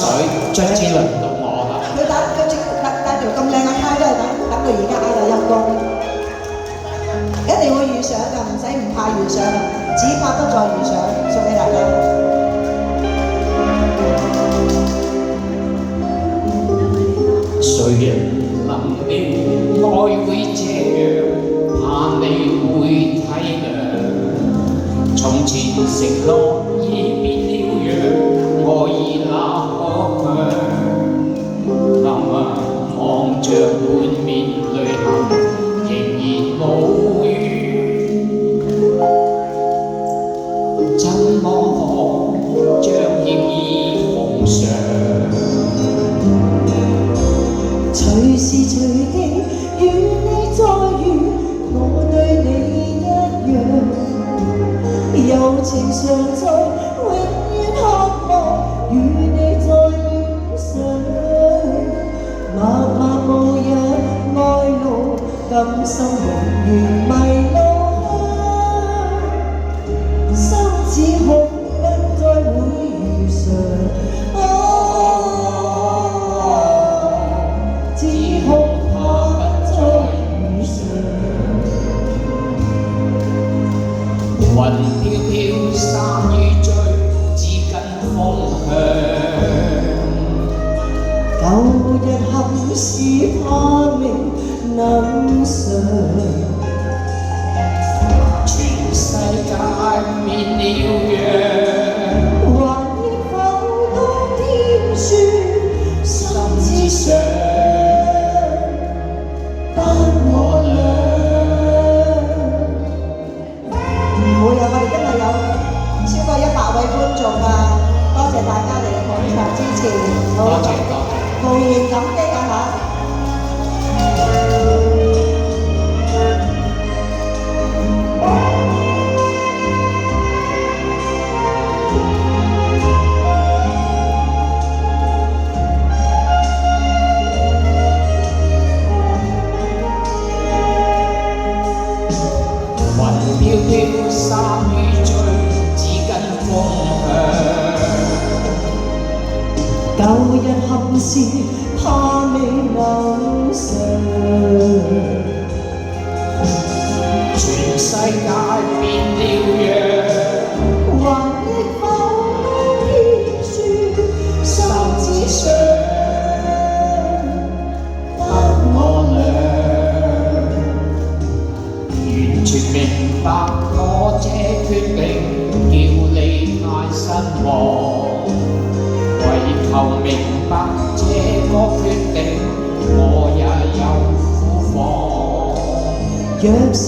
最將至輪到我啦。佢帶條咁靚嘅呔都係等到而家啦，陰公，一定會遇上㗎，唔使唔怕遇上，只怕不再遇上，送俾大家。誰人能料愛會這樣，怕你會體諒。從前承諾已變了樣，愛意那可向？望着滿面淚痕，仍然無語，怎麼可將歉意奉上？隨時隨地與你再遇，我對你一樣，柔情常在，永遠渴望與你再戀上。默默無人愛路，甘心永遠迷路鄉，心只恐不再會遇上。雲飄飄，山雨醉，只跟風向。舊日憾事怕未能償，全世界變了樣，還應否當天說心之上，得我倆。唔會啊！我哋今日有超過100位觀眾啊！多謝大家嚟嘅捧場支持，多謝多謝，無言感激啊嚇！雲飄飄，山雨醉，只跟風向。舊日憾事怕未能償，全世界變了樣，還應否當天說心之上，得我倆。完全明白我這決定，叫你太失望。為求明白這個決定，我也有苦況。若是